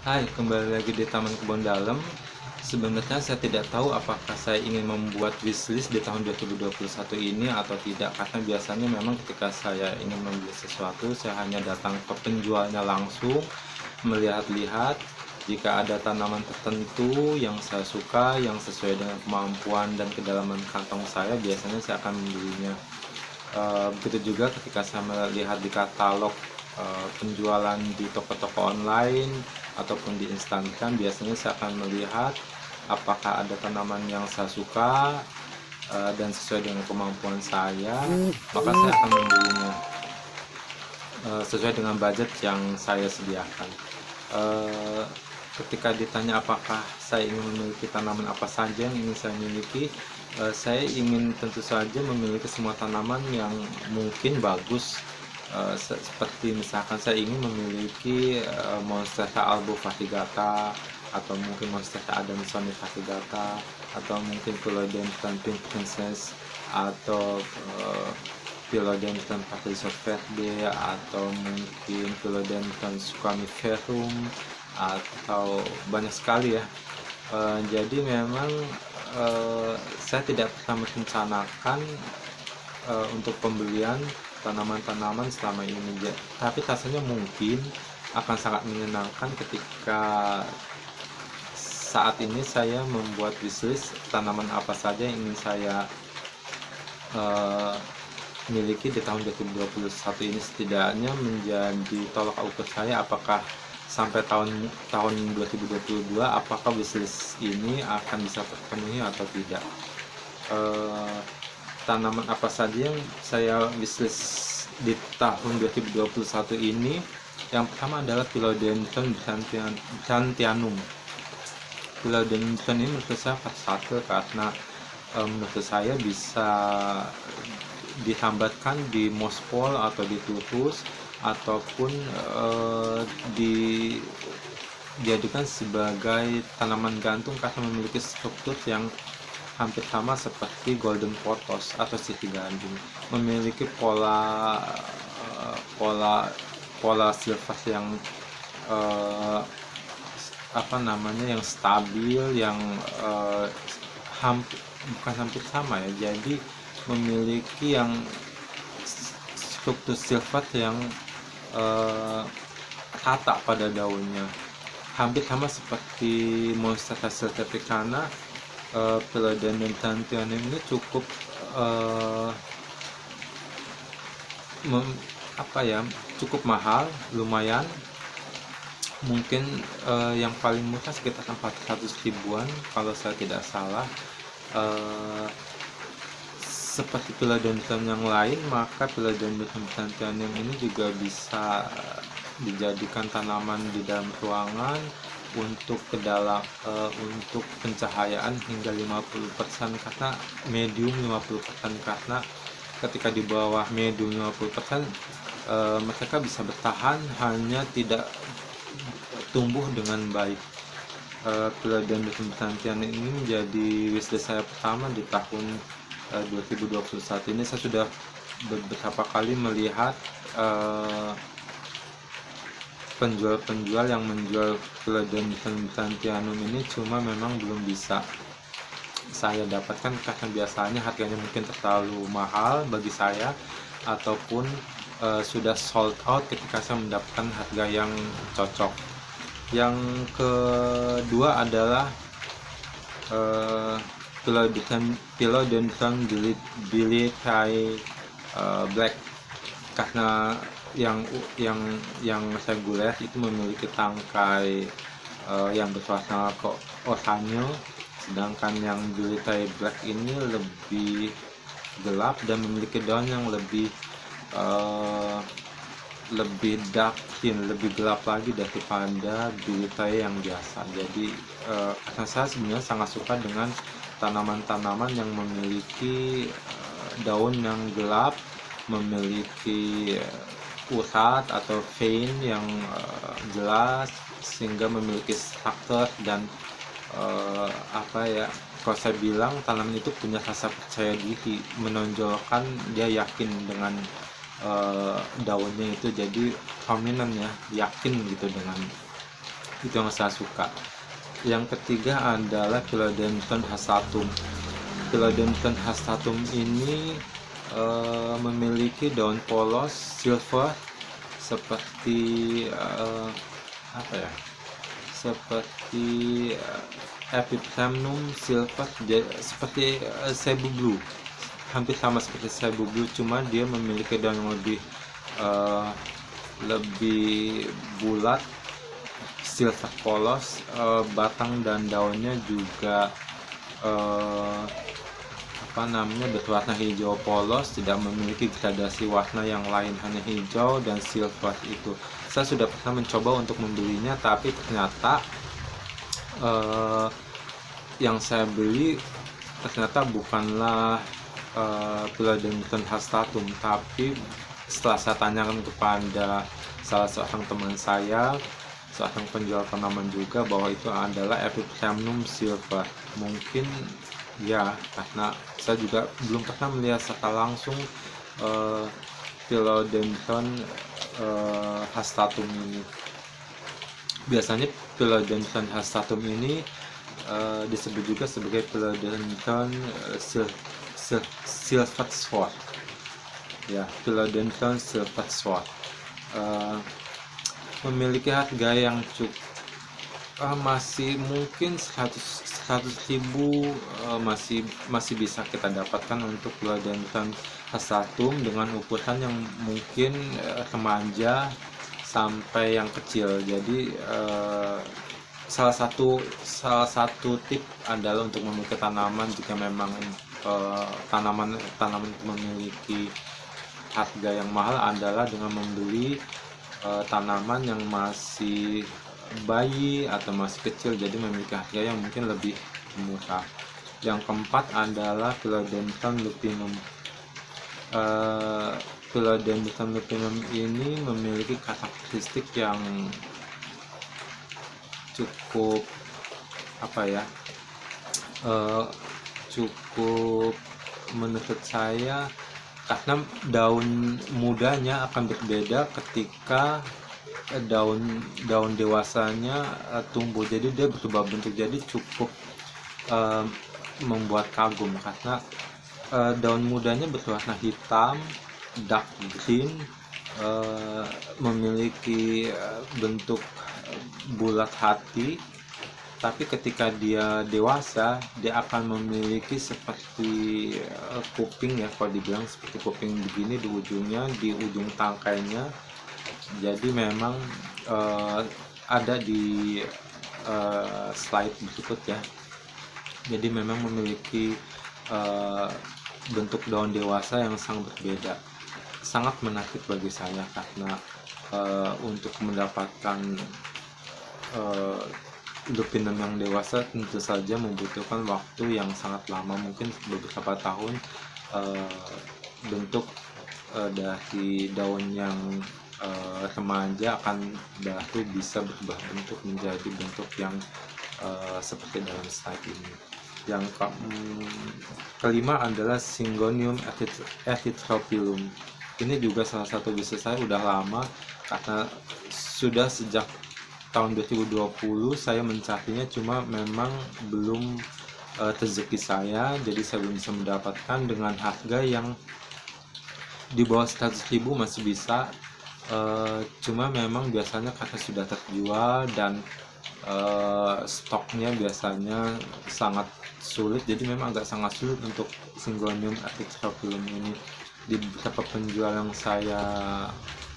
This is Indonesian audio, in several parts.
Hai, kembali lagi di Taman Kebun Dalem. Sebenarnya saya tidak tahu apakah saya ingin membuat wishlist di tahun 2021 ini atau tidak, karena biasanya memang ketika saya ingin membeli sesuatu, saya hanya datang ke penjualnya langsung, melihat-lihat. Jika ada tanaman tertentu yang saya suka, yang sesuai dengan kemampuan dan kedalaman kantong saya, biasanya saya akan membelinya. Begitu juga ketika saya melihat di katalog penjualan di toko-toko online ataupun di Instagram, biasanya saya akan melihat apakah ada tanaman yang saya suka dan sesuai dengan kemampuan saya, maka saya akan membelinya sesuai dengan budget yang saya sediakan. Eh, Ketika ditanya apakah saya ingin memiliki tanaman apa saja yang ingin saya miliki, saya ingin tentu saja memiliki semua tanaman yang mungkin bagus. Seperti misalkan saya ingin memiliki Monstera albophatigata, atau mungkin Monstera adansoni fatigata, atau mungkin Philodendron pink princess, atau Philodendron Patricia verde, atau mungkin Philodendron squamiferum, atau banyak sekali ya. Jadi memang saya tidak pernah merencanakan untuk pembelian tanaman-tanaman selama ini, tapi rasanya mungkin akan sangat menyenangkan ketika saat ini saya membuat wishlist tanaman apa saja yang ingin saya eh, miliki di tahun 2021 ini, setidaknya menjadi tolak ukur saya apakah sampai tahun tahun 2022 apakah wishlist ini akan bisa terpenuhi atau tidak. Eh, Tanaman apa saja yang saya wishlist di tahun 2021 ini? Yang pertama adalah Philodendron Brandtianum. Philodendron ini menurut saya versatile karena menurut saya bisa ditambatkan di mospol atau di tutus, ataupun dijadikan sebagai tanaman gantung karena memiliki struktur yang hampir sama seperti golden pothos atau siti gandum, memiliki pola silvas yang eh, yang stabil, yang hampir, bukan hampir sama ya, jadi memiliki yang struktur silvat yang eh, rata pada daunnya, hampir sama seperti Monstera silvestrisana. Philodendron Brandtianum ini cukup eh, mem- cukup mahal, lumayan. Mungkin yang paling murah sekitar 400 ribuan kalau saya tidak salah. Eh, Seperti Philodendron yang lain, maka Philodendron Brandtianum ini juga bisa dijadikan tanaman di dalam ruangan untuk untuk pencahayaan hingga 50%, karena medium 50%, karena ketika di bawah medium 50%, mereka bisa bertahan, hanya tidak tumbuh dengan baik. Philodendron Brandtianum ini menjadi wishlist saya pertama di tahun 2021 ini. Saya sudah beberapa kali melihat penjual-penjual yang menjual Philodendron Brandtianum ini, cuma memang belum bisa saya dapatkan karena biasanya harganya mungkin terlalu mahal bagi saya, ataupun sudah sold out ketika saya mendapatkan harga yang cocok. Yang kedua adalah uh, Philodendron Billietiae Black, karena yang reguler itu memiliki tangkai yang berwarna oranye, sedangkan yang Billietiae Black ini lebih gelap dan memiliki daun yang uh, lebih dark tint, lebih gelap lagi daripada Billietiae yang biasa. Jadi karena saya sebenarnya sangat suka dengan tanaman-tanaman yang memiliki daun yang gelap, memiliki urat atau vein yang jelas, sehingga memiliki struktur dan kalau saya bilang tanaman itu punya rasa percaya diri, menonjolkan dia yakin dengan daunnya itu, jadi prominent ya, yakin gitu dengan Itu yang saya suka. Yang ketiga adalah Philodendron hastatum. Philodendron hastatum ini memiliki daun polos silver seperti apa ya? Seperti Epiphyllum silver, seperti Cebu blue, hampir sama seperti Cebu blue, cuma dia memiliki daun yang lebih bulat, silver polos, batang dan daunnya juga berwarna hijau polos, tidak memiliki gradasi warna yang lain, hanya hijau dan silver itu. Saya sudah pernah mencoba untuk membelinya, tapi ternyata yang saya beli ternyata bukanlah Philodendron hastatum, tapi setelah saya tanyakan kepada salah seorang teman saya, seorang penjual tanaman juga, bahwa itu adalah Epiphyllum silver. Mungkin ya, karena saya juga belum pernah melihat secara langsung Philodendron hastatum ini. Biasanya Philodendron hastatum ini disebut juga sebagai Philodendron silver sword. Ya, Philodendron silver sword memiliki harga yang cukup masih mungkin 100.000 masih bisa kita dapatkan untuk Philodendron hastatum dengan ukuran yang mungkin remaja sampai yang kecil. Jadi salah satu tip adalah untuk memiliki tanaman, jika memang tanaman memiliki harga yang mahal, adalah dengan membeli tanaman yang masih bayi atau masih kecil, jadi memiliki harga yang mungkin lebih murah. Yang keempat adalah Philodendron lupinum. Philodendron lupinum ini memiliki karakteristik yang cukup cukup menurut saya, karena daun mudanya akan berbeda ketika daun dewasanya tumbuh, jadi dia berubah bentuk, jadi cukup membuat kagum, karena daun mudanya berwarna hitam, dark green, memiliki bentuk bulat hati, tapi ketika dia dewasa dia akan memiliki seperti kuping ya, kalau dibilang seperti kuping begini di ujungnya, di ujung tangkainya. Jadi memang ada di slide berikut ya. Jadi memang memiliki bentuk daun dewasa yang sangat berbeda, sangat menarik bagi saya, karena untuk mendapatkan lupinum yang dewasa tentu saja membutuhkan waktu yang sangat lama, mungkin beberapa tahun. Bentuk dari daun yang remaja akan baru bisa berubah bentuk menjadi bentuk yang seperti dalam slide ini. Yang kelima adalah Syngonium erythrophyllum. Ini juga salah satu bisnis saya udah lama, karena sudah sejak tahun 2020 saya mencarinya, cuma memang belum rezeki saya, jadi saya belum bisa mendapatkan. Dengan harga yang di bawah 100.000 masih bisa, cuma memang biasanya karena sudah terjual dan stoknya biasanya sangat sulit, jadi memang agak sangat sulit untuk Syngonium erythrophyllum ini. Di beberapa penjual yang saya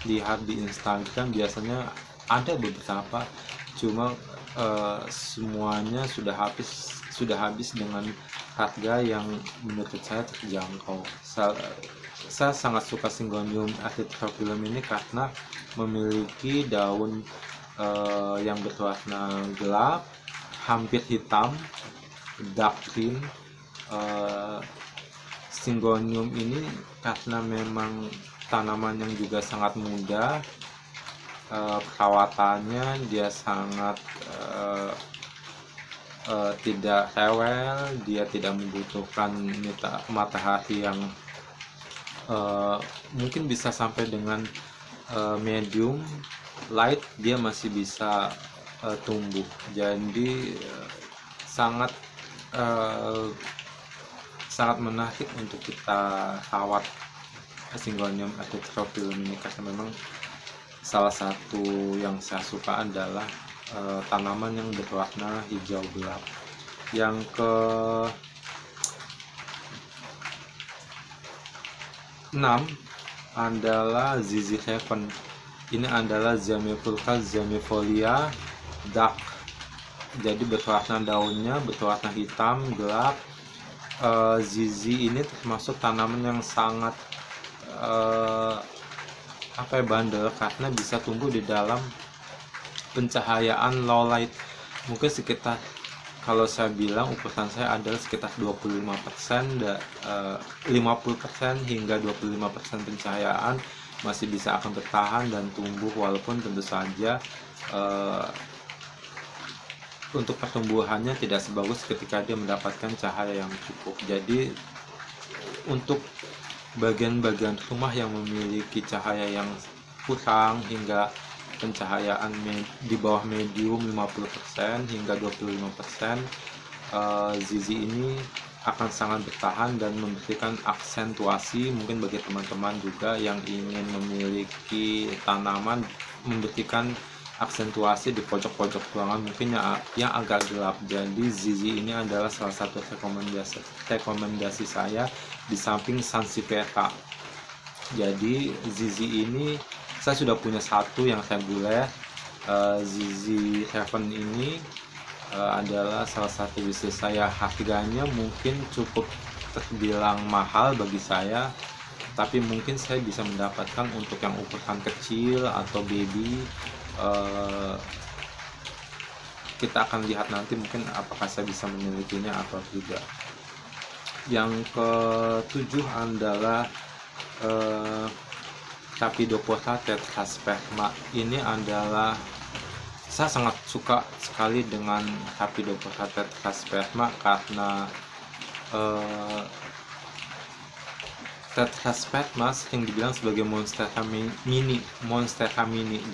lihat di Instagram biasanya ada beberapa, cuma semuanya sudah habis dengan harga yang menurut saya terjangkau. Saya sangat suka Syngonium erythrophyllum ini karena memiliki daun yang berwarna gelap, hampir hitam, dark green. Syngonium ini karena memang tanaman yang juga sangat mudah, perawatannya dia sangat tidak rewel, dia tidak membutuhkan matahari yang mungkin bisa sampai dengan medium light, dia masih bisa tumbuh. Jadi sangat eh, sangat menarik untuk kita rawat Syngonium epitrophyllum ini, karena memang salah satu yang saya suka adalah tanaman yang berwarna hijau gelap. Yang ke 6 adalah ZZ Heaven. Ini adalah Zamifulca zamifolia dark. Jadi berwarna daunnya berwarna hitam gelap. ZZ ini termasuk tanaman yang sangat bandel, karena bisa tumbuh di dalam pencahayaan low light. Mungkin sekitar, kalau saya bilang ukuran saya adalah sekitar 25%, 50% hingga 25% pencahayaan masih bisa akan bertahan dan tumbuh, walaupun tentu saja untuk pertumbuhannya tidak sebagus ketika dia mendapatkan cahaya yang cukup. Jadi untuk bagian-bagian rumah yang memiliki cahaya yang kurang hingga pencahayaan di bawah medium 50% hingga 25%, ZZ ini akan sangat bertahan dan memberikan aksentuasi. Mungkin bagi teman-teman juga yang ingin memiliki tanaman, memberikan aksentuasi di pojok-pojok ruangan mungkin yang agak gelap. Jadi ZZ ini adalah salah satu rekomendasi saya di samping Sansevieria. Jadi ZZ ini saya sudah punya satu yang reguler. ZZ Heaven ini adalah salah satu wishlist saya. Harganya mungkin cukup terbilang mahal bagi saya, tapi mungkin saya bisa mendapatkan untuk yang ukuran kecil atau baby. Kita akan lihat nanti mungkin apakah saya bisa memilikinya atau tidak. Yang ke-7 adalah Capitoprota tetrasperma. Ini adalah, saya sangat suka sekali dengan Capitoprota tetrasperma karena tetrasperma sering dibilang sebagai monstera mini.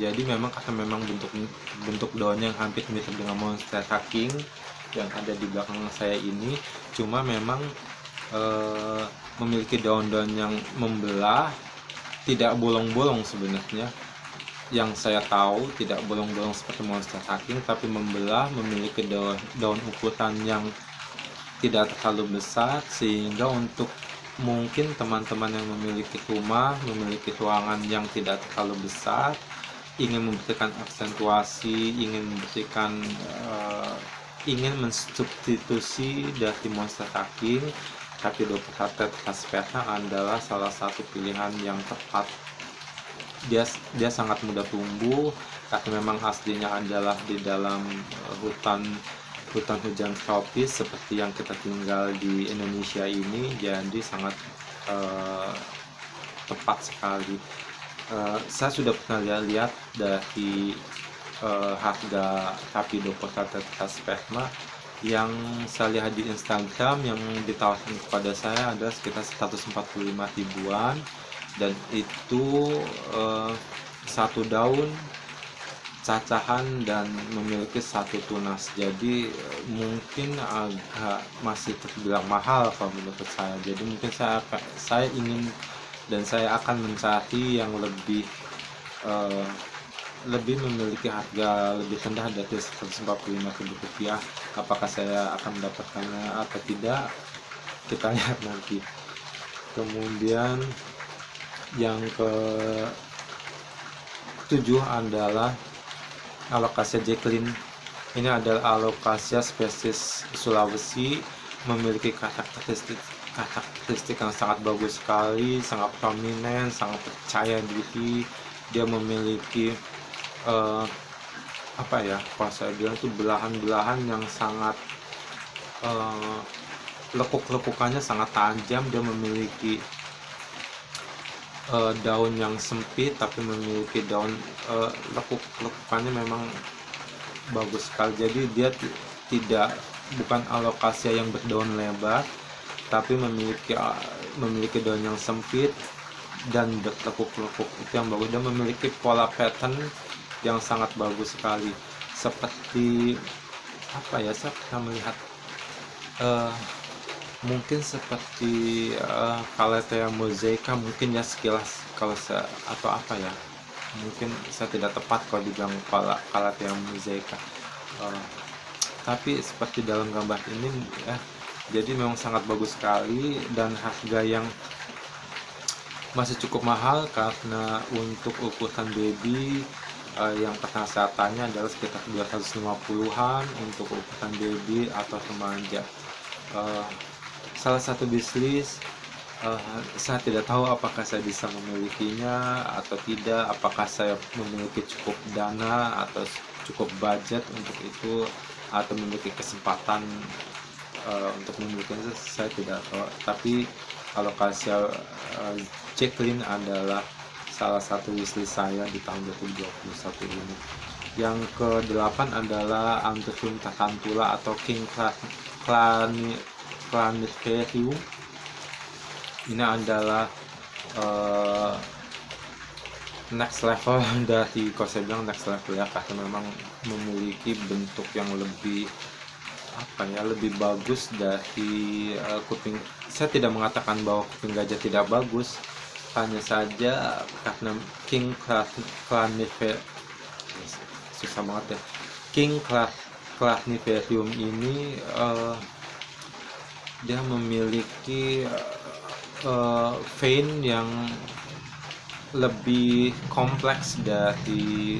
Jadi memang karena memang bentuk daunnya yang hampir mirip dengan monstera king yang ada di belakang saya ini, cuma memang memiliki daun-daun yang membelah, tidak bolong-bolong sebenarnya. Yang saya tahu tidak bolong-bolong seperti monstera king, tapi membelah, memiliki daun ukuran yang tidak terlalu besar, sehingga untuk mungkin teman-teman yang memiliki rumah, memiliki ruangan yang tidak terlalu besar, ingin memberikan aksentuasi, ingin mensubstitusi dari monstera king, Capitoprota tetrasperma adalah salah satu pilihan yang tepat. Dia sangat mudah tumbuh karena memang aslinya adalah di dalam hutan hujan tropis seperti yang kita tinggal di Indonesia ini. Jadi sangat tepat sekali. Saya sudah pernah lihat dari harga Capitoprota tetrasperma yang saya lihat di Instagram, yang ditawarkan kepada saya adalah sekitar 145 ribuan, dan itu satu daun cacahan dan memiliki satu tunas. Jadi mungkin agak masih terbilang mahal kalau menurut saya. Jadi mungkin saya ingin dan saya akan mencari yang lebih memiliki harga lebih rendah dari Rp145.000. Apakah saya akan mendapatkannya atau tidak, kita lihat nanti. Kemudian yang ke-7 adalah Alocasia Jacqueline. Ini adalah Alocasia spesies Sulawesi, memiliki karakteristik yang sangat bagus sekali, sangat prominent, sangat percaya diri. Dia memiliki kalau saya bilang itu belahan-belahan yang sangat lekuk-lekukannya sangat tajam. Dia memiliki daun yang sempit, tapi memiliki daun lekukannya memang bagus sekali. Jadi dia bukan Alocasia yang berdaun lebar, tapi memiliki daun yang sempit dan berlekuk-lekuk. Itu yang bagus. Dan memiliki pola pattern yang sangat bagus sekali. seperti apa ya, saya pernah melihat eh, mungkin seperti Calathea mosaica mungkin ya, sekilas kalau saya, atau apa ya, mungkin saya tidak tepat kalau dibilang Calathea mosaica. Eh, tapi seperti dalam gambar ini ya, jadi memang sangat bagus sekali, dan harga yang masih cukup mahal karena untuk ukuran baby yang pernah saya tanya adalah sekitar 250-an untuk ukuran baby atau remaja. Eh, salah satu bisnis, saya tidak tahu apakah saya bisa memilikinya atau tidak, apakah saya memiliki cukup dana atau cukup budget untuk itu, atau memiliki kesempatan untuk memilikinya, saya tidak tahu. Tapi Alocasia Jacqueline adalah salah satu wishlist saya di tahun 2021 ini. Yang ke-8 adalah Anthurium tarantula atau King Craniferium. Ini adalah next level dari, kalau saya bilang next level ya, karena memang memiliki bentuk yang lebih apa ya, lebih bagus dari kuping. Saya tidak mengatakan bahwa kuping gajah tidak bagus, hanya saja karena King Craniferium, susah banget ya, King Craniferium ini dia memiliki vein yang lebih kompleks dari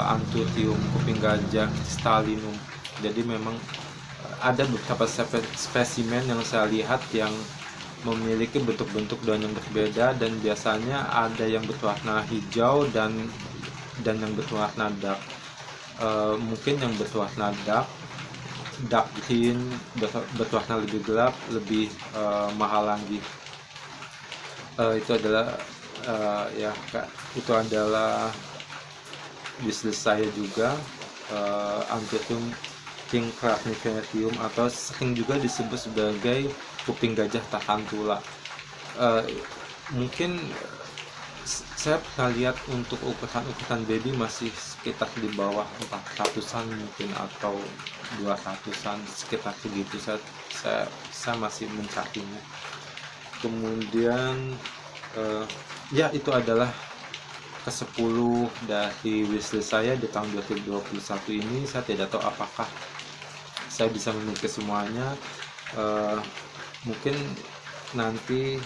Anthurium kuping gajah crystallinum. Jadi memang ada beberapa spesimen yang saya lihat yang memiliki bentuk-bentuk daun yang berbeda, dan biasanya ada yang berwarna hijau dan yang berwarna dark. Mungkin yang berwarna dark green, berwarna lebih gelap, lebih mahal lagi. Itu adalah ya Kak, itu adalah bisnis saya juga, Anthurium King Craniferium, atau sering juga disebut sebagai kuping gajah tarantula. Mungkin saya pernah lihat untuk ukuran baby masih sekitar di bawah 400-an mungkin, atau 200-an, sekitar segitu. Saya masih mencarinya. Kemudian ya, itu adalah ke-10 dari wishlist saya di tahun 2021 ini. Saya tidak tahu apakah saya bisa memiliki semuanya. Mungkin nanti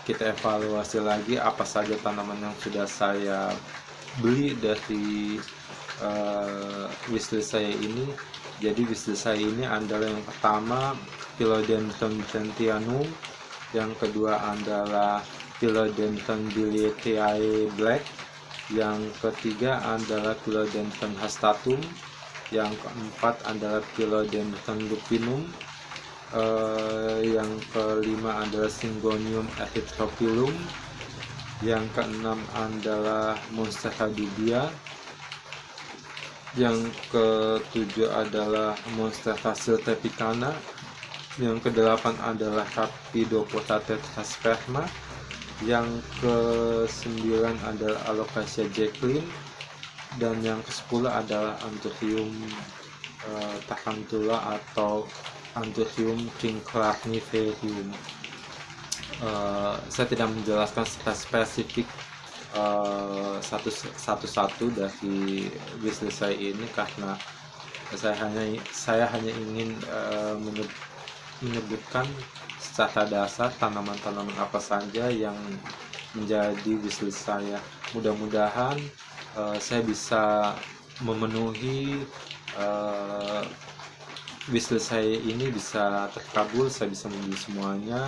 kita evaluasi lagi apa saja tanaman yang sudah saya beli dari wishlist saya ini. Jadi wishlist saya ini adalah yang pertama Philodendron gentianum, yang kedua adalah Philodendron biliaceae black, yang ketiga adalah Philodendron hastatum, yang keempat adalah Philodendron lupinum, yang kelima adalah Syngonium erythrophyllum, yang keenam adalah Monstera dubia, yang ketujuh adalah Monstera siltepicana, yang kedelapan adalah Rhapidopota tetrasperma, yang ke-9 adalah Alocasia Jacqueline, dan yang ke-10 adalah Anthurium tarantula atau Anthurium King Craniferium. Saya tidak menjelaskan secara spesifik satu-satu dari wishlist saya ini, karena saya hanya ingin menyebutkan secara dasar tanaman-tanaman apa saja yang menjadi wishlist saya. Mudah-mudahan saya bisa memenuhi wishlist saya ini, bisa terkabul, saya bisa membeli semuanya.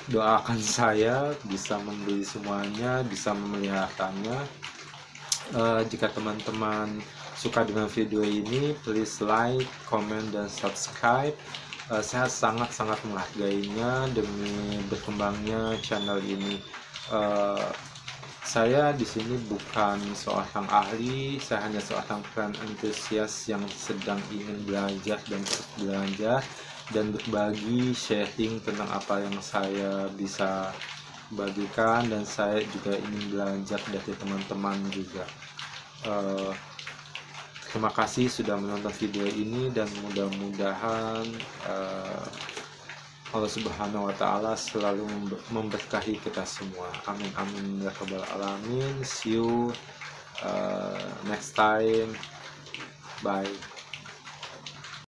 Doakan saya bisa membeli semuanya, bisa memeliharanya. Jika teman-teman suka dengan video ini, please like, comment, dan subscribe. Saya sangat-sangat menghargainya demi berkembangnya channel ini. Saya di sini bukan seorang ahli, saya hanya seorang fan entusias yang sedang ingin belajar dan terus belajar dan berbagi, sharing tentang apa yang saya bisa bagikan, dan saya juga ingin belajar dari teman-teman juga. Terima kasih sudah menonton video ini, dan mudah-mudahan Allah Subhanahu wa Ta'ala selalu memberkahi kita semua. Amin amin ya rabbal alamin. See you next time. Bye.